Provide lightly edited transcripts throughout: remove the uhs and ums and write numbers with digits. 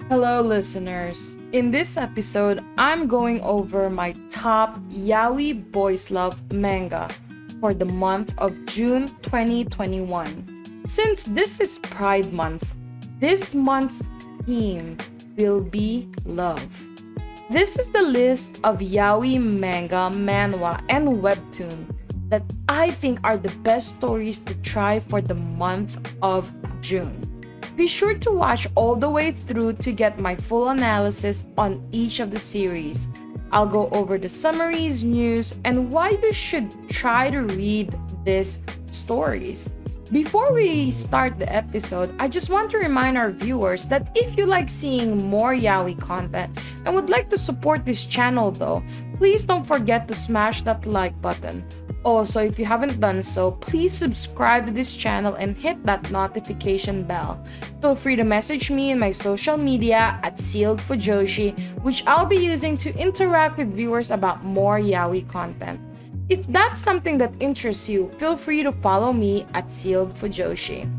Hello, listeners. In this episode, I'm going over my top Yaoi Boys Love manga for the month of June 2021. Since this is Pride Month, this month's theme will be love. This is the list of Yaoi manga, manhwa, and webtoon that I think are the best stories to try for the month of June. Be sure to watch all the way through to get my full analysis on each of the series. I'll go over the summaries, news, and why you should try to read these stories. Before we start the episode, I just want to remind our viewers that if you like seeing more yaoi content and would like to support this channel though, please don't forget to smash that like button. Also, if you haven't done so, please subscribe to this channel and hit that notification bell. Feel free to message me in my social media at ZEALED FUJOSHI, which I'll be using to interact with viewers about more yaoi content. If that's something that interests you, feel free to follow me at ZEALED FUJOSHI.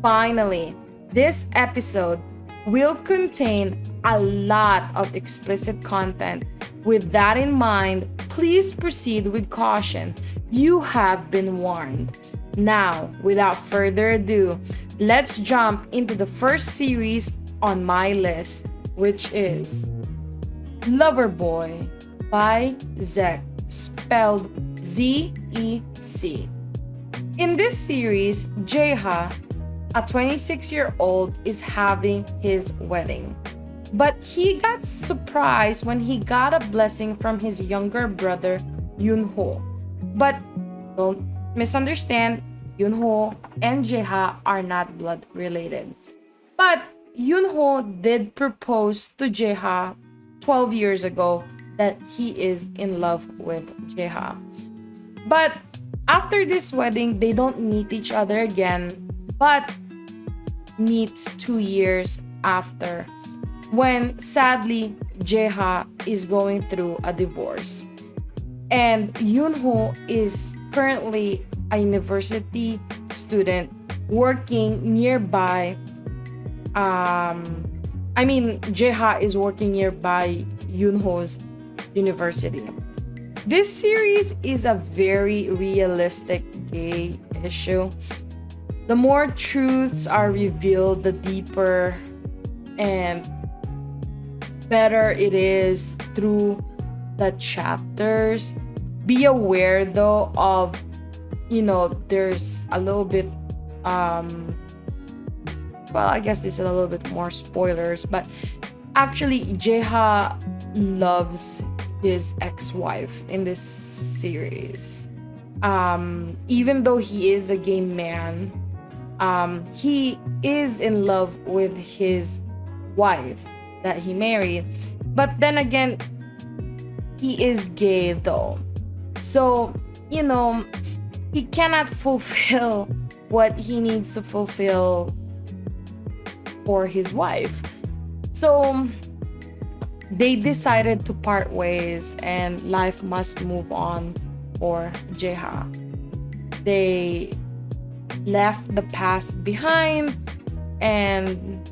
Finally, this episode will contain a lot of explicit content. With that in mind, please proceed with caution. You have been warned. Now, without further ado, let's jump into the first series on my list, which is Loverboy by Zek, spelled Z-E-C. In this series, Jaeha, a 26-year-old, is having his wedding. But he got surprised when he got a blessing from his younger brother, Yunho. But don't misunderstand, Yunho and Jaeha are not blood related. But Yunho did propose to Jaeha 12 years ago that he is in love with Jaeha. But after this wedding, they don't meet each other again, but meets 2 years after, when sadly Jaeha is going through a divorce. And Yunho is currently a university student working nearby. Jaeha is working nearby Yunho's university. This series is a very realistic gay issue. The more truths are revealed, the deeper and better it is through the chapters. Be aware though of, there's a little bit, I guess this is a little bit more spoilers, but actually Jaeha loves his ex-wife in this series. Even though he is a gay man, he is in love with his wife that he married. But then again, he is gay though. So, he cannot fulfill what he needs to fulfill for his wife. So, they decided to part ways and life must move on for Jaeha. They left the past behind and,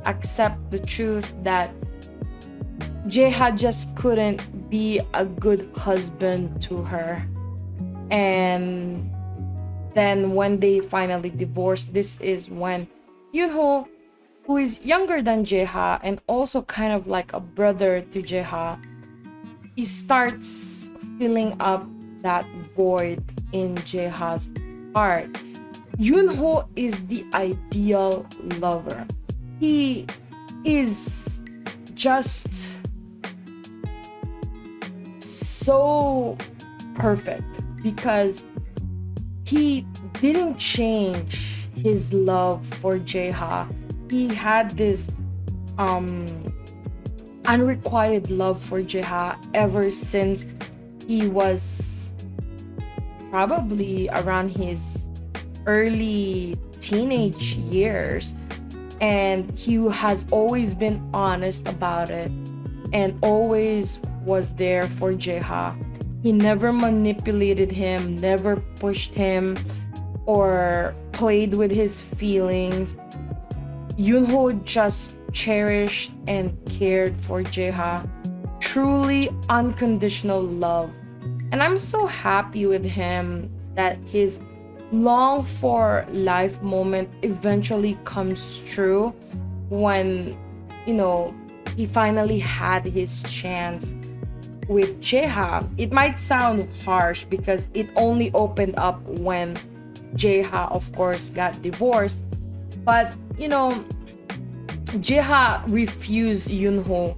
accept the truth that Jaeha just couldn't be a good husband to her. And then when they finally divorced, this is when Yunho, who is younger than Jaeha and also kind of like a brother to Jaeha, he starts filling up that void in Jaeha's heart. Yunho is the ideal lover. He is just so perfect because he didn't change his love for Jaeha. He had this unrequited love for Jaeha ever since he was probably around his early teenage years, and he has always been honest about it and always was there for Jaeha. He never manipulated him, never pushed him or played with his feelings. Yunho just cherished and cared for Jeha. Truly unconditional love. And I'm so happy with him that his long for life moment eventually comes true when, you know, he finally had his chance with Jeha. It might sound harsh because it only opened up when Jeha, of course, got divorced. But, Jeha refused Yunho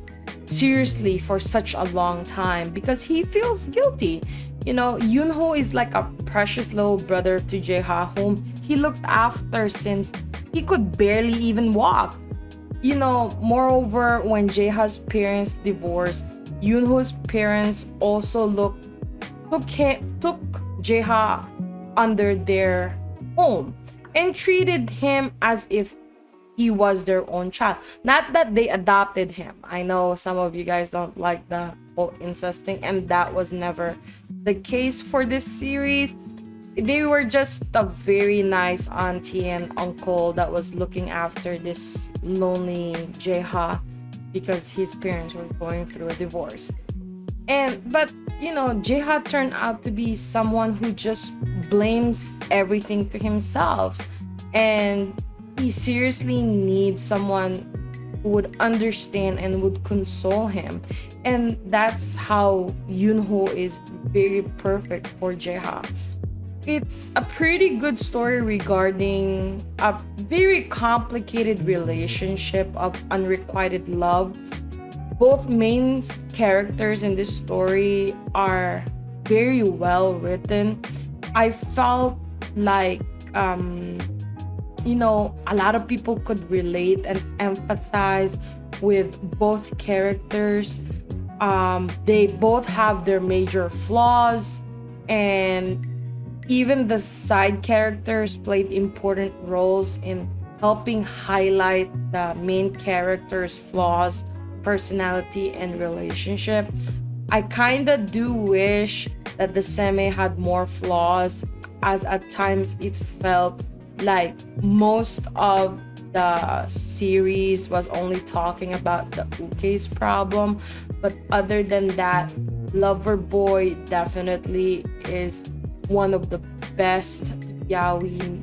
seriously for such a long time because he feels guilty. Yunho is like a precious little brother to Jeha, whom he looked after since he could barely even walk. Moreover, when Jeha's parents divorced, Yunho's parents also took Jeha under their home and treated him as if he was their own child. Not that they adopted him. I know some of you guys don't like the whole incest thing, and that was never the case for this series. They were just a very nice auntie and uncle that was looking after this lonely Jeha because his parents was going through a divorce. But Jeha turned out to be someone who just blames everything to himself, and he seriously needs someone who would understand and would console him. And that's how Yunho is very perfect for Jeha. It's a pretty good story regarding a very complicated relationship of unrequited love. Both main characters in this story are very well written. I felt like a lot of people could relate and empathize with both characters. They both have their major flaws, and even the side characters played important roles in helping highlight the main character's flaws, personality, and relationship. I kinda do wish that the seme had more flaws, as at times it felt like most of the series was only talking about the Uke's problem. But other than that, Loverboy definitely is one of the best yaoi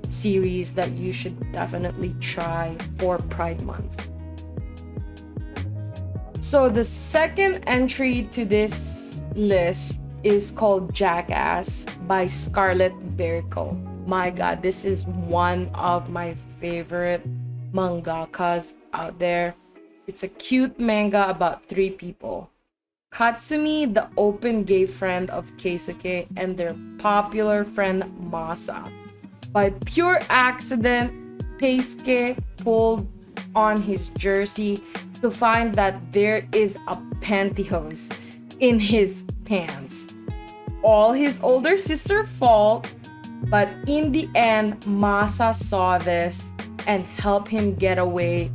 series that you should definitely try for Pride Month. So the second entry to this list is called Jackass by Scarlet Beriko. My god, this is one of my favorite mangakas out there. It's a cute manga about 3 people. Katsumi, the open gay friend of Keisuke, and their popular friend Masa. By pure accident, Keisuke pulled on his jersey to find that there is a pantyhose in his pants. All his older sister's fault, but in the end, Masa saw this and helped him get away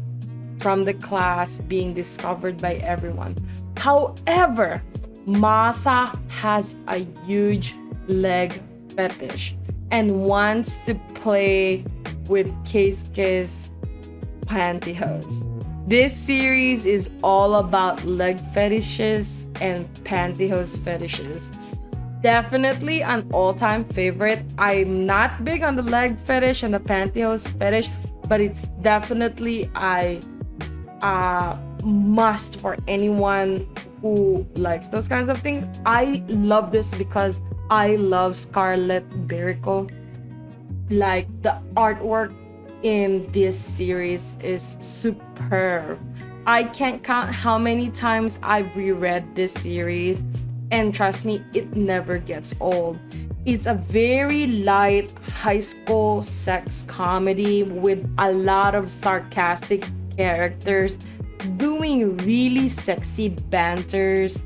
from the class being discovered by everyone. However, Masa has a huge leg fetish and wants to play with Keisuke's pantyhose. This series is all about leg fetishes and pantyhose fetishes. Definitely an all-time favorite. I'm not big on the leg fetish and the pantyhose fetish, but it's definitely a must for anyone who likes those kinds of things. I love this because I love Scarlet Beriko. Like, the artwork in this series is superb. I can't count how many times I've reread this series, and trust me, it never gets old. It's a very light high school sex comedy with a lot of sarcastic characters doing really sexy banters.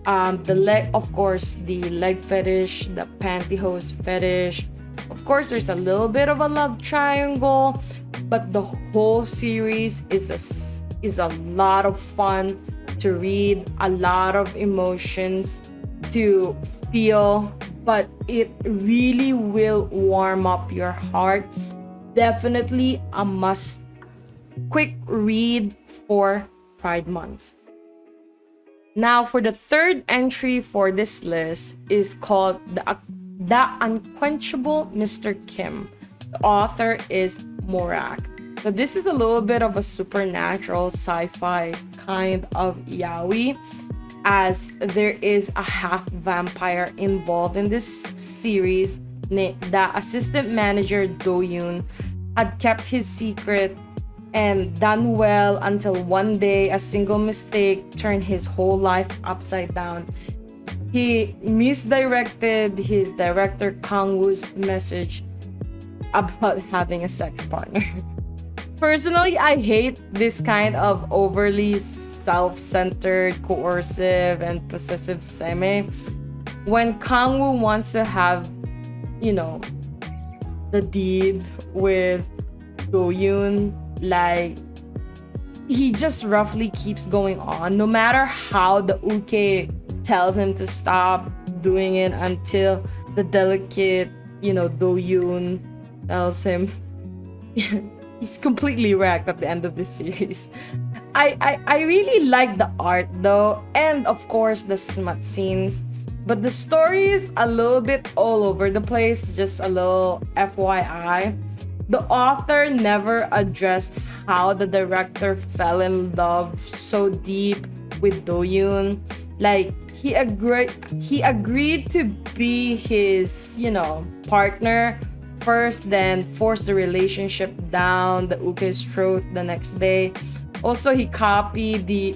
Of course, the leg fetish, the pantyhose fetish. Of course, there's a little bit of a love triangle, but the whole series is a lot of fun to read, a lot of emotions to feel, but it really will warm up your heart. Definitely a must quick read for Pride Month. Now, for the third entry for this list is called The Unquenchable Mr Kim. The author is Morak. So this is a little bit of a supernatural sci-fi kind of yaoi, as there is a half vampire involved in this series. The assistant manager Do-yoon had kept his secret and done well until one day a single mistake turned his whole life upside down. He misdirected his director Kang-woo's message about having a sex partner. Personally, I hate this kind of overly self-centered, coercive, and possessive seme. When Kang-woo wants to have, the deed with Do-yoon, like, he just roughly keeps going on, no matter how the uke tells him to stop doing it, until the delicate, Do-yoon tells him he's completely wrecked at the end of the series. I really like the art though, and of course the smut scenes, but the story is a little bit all over the place. Just a little FYI. The author never addressed how the director fell in love so deep with Do-yoon. Like, he agreed to be his, partner first, then forced the relationship down the uke's throat the next day. Also, he copied the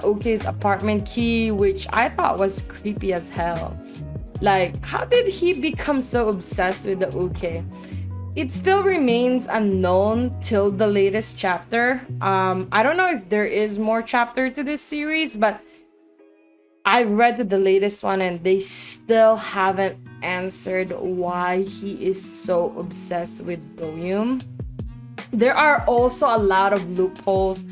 uke's apartment key, which I thought was creepy as hell. Like, how did he become so obsessed with the uke? It still remains unknown till the latest chapter. I don't know if there is more chapter to this series, but I've read the latest one and they still haven't answered why he is so obsessed with Do-yoon. There are also a lot of loopholes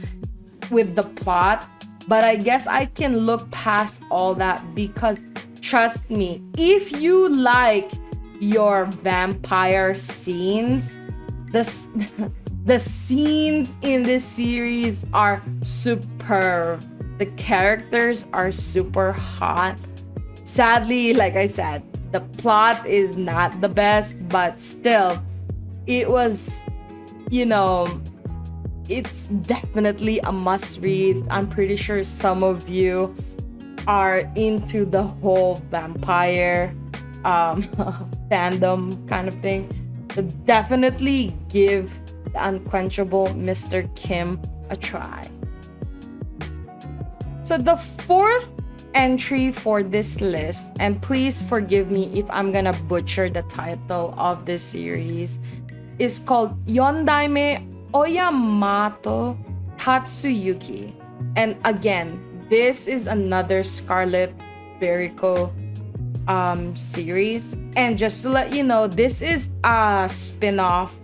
with the plot, but I guess I can look past all that because, trust me, if you like your vampire scenes, the scenes in this series are superb. The characters are super hot. Sadly, like I said, the plot is not the best, but still, it was, it's definitely a must read. I'm pretty sure some of you are into the whole vampire fandom kind of thing. But definitely give The Unquenchable Mr Kim a try. So the fourth entry for this list, and please forgive me if I'm gonna butcher the title of this series, is called Yondaime Oyamato Tatsuyuki. And again, this is another Scarlet Beriko series. And just to let you know, this is a spin-off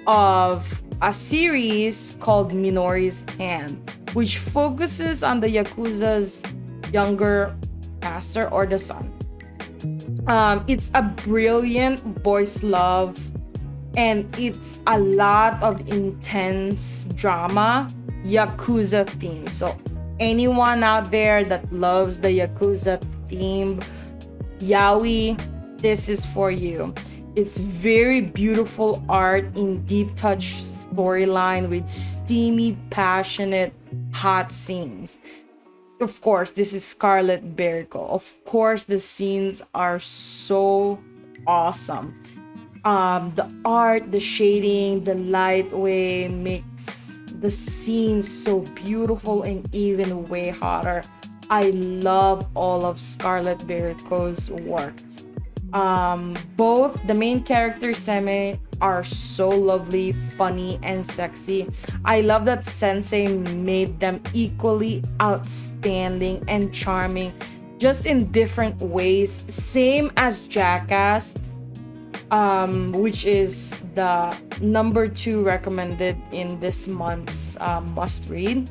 of a series called Minori's Hand, which focuses on the Yakuza's younger master, or the son. It's a brilliant boys' love, and it's a lot of intense drama, Yakuza theme. So anyone out there that loves the Yakuza theme yaoi, this is for you. It's very beautiful art in deep touch storyline with steamy, passionate, hot scenes. Of course, this is Scarlet Beriko. Of course, the scenes are so awesome. The art, the shading, the light way makes the scenes so beautiful and even way hotter. I love all of Scarlet Beriko's work. Both the main characters, Seme, are so lovely, funny, and sexy. I love that Sensei made them equally outstanding and charming, just in different ways. Same as Jackass, which is the number 2 recommended in this month's must read.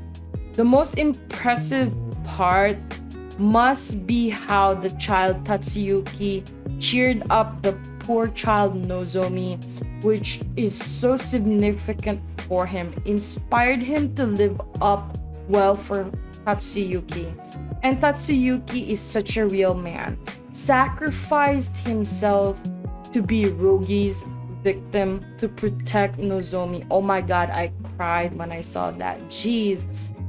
The most impressive part must be how the child Tatsuyuki cheered up the poor child Nozomi, which is so significant for him inspired him to live up well for Tatsuyuki. And Tatsuyuki is such a real man. Sacrificed himself to be Rogi's victim to protect Nozomi. Oh my god, I cried when I saw that. Jeez.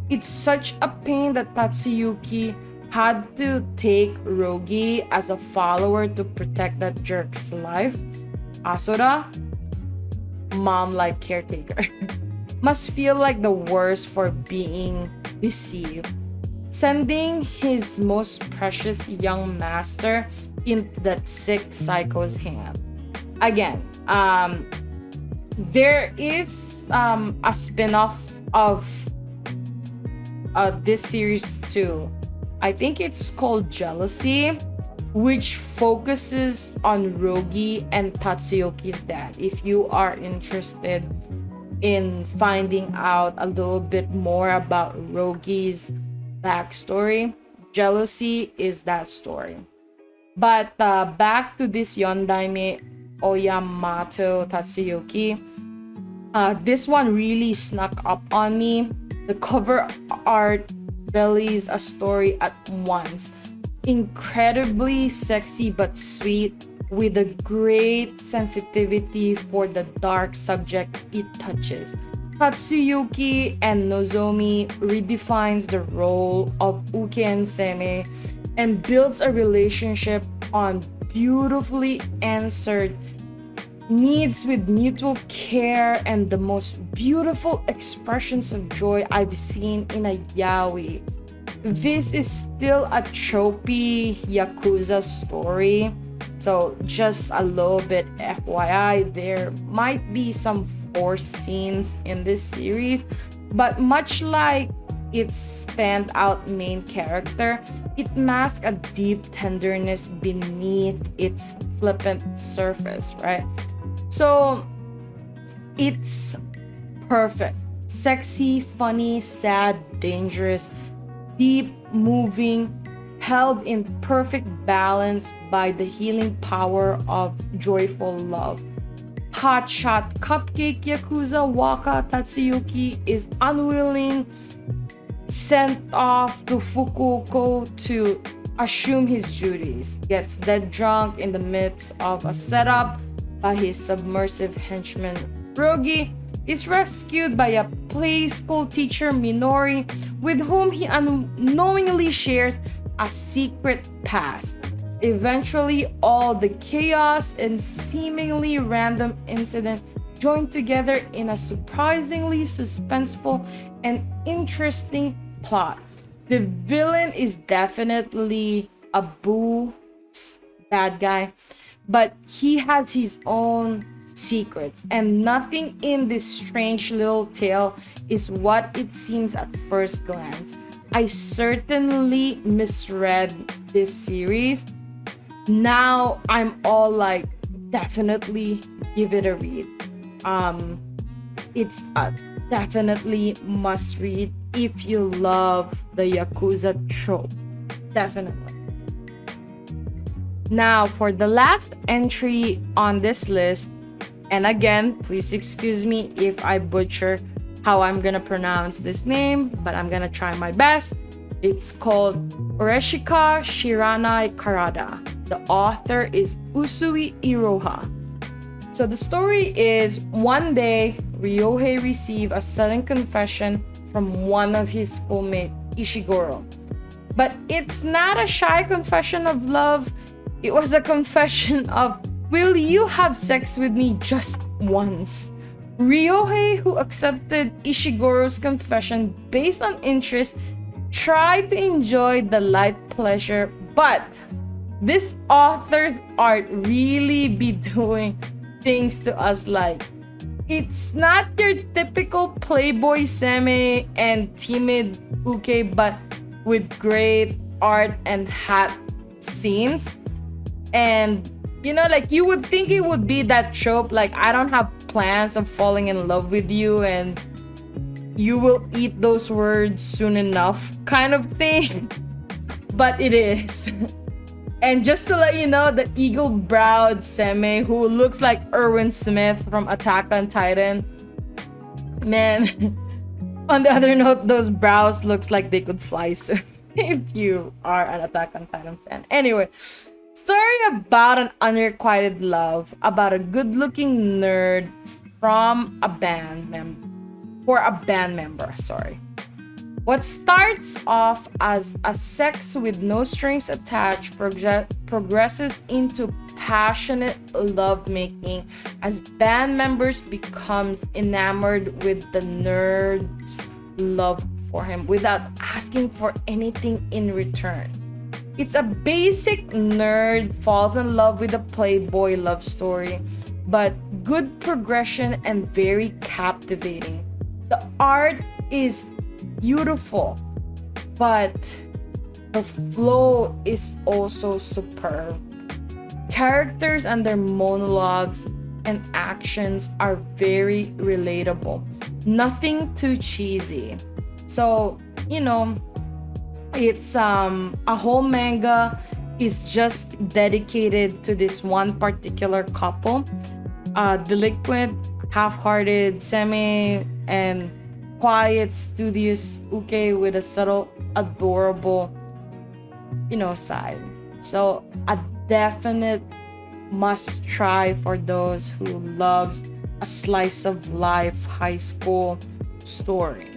It's such a pain that Tatsuyuki had to take Rogi as a follower to protect that jerk's life. Asura, mom-like caretaker, must feel like the worst for being deceived, sending his most precious young master into that sick psycho's hand. Again, there is a spin-off of this series too. I think it's called Jealousy, which focuses on Rogi and Tatsuyuki's dad. If you are interested in finding out a little bit more about Rogi's backstory, Jealousy is that story. But back to this Yondaime Oyamato Tatsuyuki. This one really snuck up on me. The cover art bellies a story at once. Incredibly sexy but sweet, with a great sensitivity for the dark subject it touches. Tatsuyuki and Nozomi redefines the role of Uke and Seme and builds a relationship on beautifully answered needs with mutual care and the most beautiful expressions of joy I've seen in a yaoi. This is still a tropey Yakuza story, so just a little bit FYI, there might be some forced scenes in this series, but much like its standout main character, it masks a deep tenderness beneath its flippant surface, right? So it's perfect. Sexy, funny, sad, dangerous, deep, moving, held in perfect balance by the healing power of joyful love. Hotshot cupcake Yakuza Waka Tatsuyuki is unwilling, sent off to Fukuoka to assume his duties, gets dead drunk in the midst of a setup by his submersive henchman Rogi, is rescued by a play school teacher Minori, with whom he unknowingly shares a secret past. Eventually, all the chaos and seemingly random incident join together in a surprisingly suspenseful and interesting plot. The villain is definitely a bad guy, but he has his own secrets, and nothing in this strange little tale is what it seems at first glance. I certainly misread this series. Now I'm all like, definitely give it a read. It's a definitely must read if you love the Yakuza trope. Definitely. Now for the last entry on this list, and again, please excuse me if I butcher how I'm gonna pronounce this name, but I'm gonna try my best. It's called Oreshika Shiranai Karada. The author is Usui Iroha. So the story is, one day, Ryohei received a sudden confession from one of his schoolmate, Ishiguro. But it's not a shy confession of love. It was a confession of, will you have sex with me just once? Ryohei, who accepted Ishiguro's confession based on interest, tried to enjoy the light pleasure, but this author's art really be doing things to us like, it's not your typical playboy seme and timid uke, but with great art and hat scenes. And you know, like, you would think it would be that trope, like, I don't have plans of falling in love with you and you will eat those words soon enough kind of thing. But it is. And just to let you know, the eagle-browed seme who looks like Erwin Smith from Attack on Titan, Man, on the other note, those brows looks like they could fly soon if you are an Attack on Titan fan. Anyway, story about an unrequited love about a good-looking nerd from a band member for a band member, sorry. What starts off as a sex with no strings attached progresses into passionate lovemaking as band members becomes enamored with the nerd's love for him without asking for anything in return. It's a basic nerd falls in love with a playboy love story, but good progression and very captivating. The art is beautiful, but the flow is also superb. Characters and their monologues and actions are very relatable. Nothing too cheesy. So, it's a whole manga is just dedicated to this one particular couple. Delinquent, half-hearted, semi, and quiet, studious uke with a subtle, adorable, side. So a definite must try for those who loves a slice of life high school story.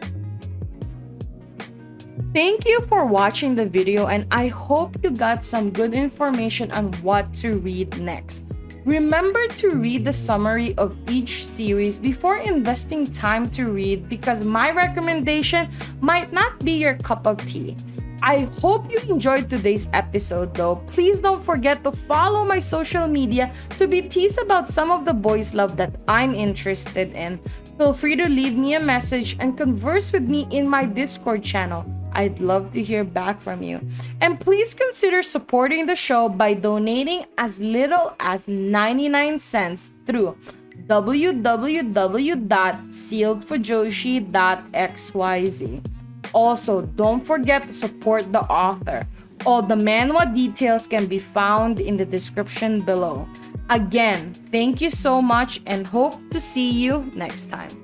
Thank you for watching the video, and I hope you got some good information on what to read next. Remember to read the summary of each series before investing time to read, because my recommendation might not be your cup of tea. I hope you enjoyed today's episode though. Please don't forget to follow my social media to be teased about some of the boys' love that I'm interested in. Feel free to leave me a message and converse with me in my Discord channel. I'd love to hear back from you. And please consider supporting the show by donating as little as 99 cents through www.sealedfujoshi.xyz. Also, don't forget to support the author. All the manhwa details can be found in the description below. Again, thank you so much and hope to see you next time.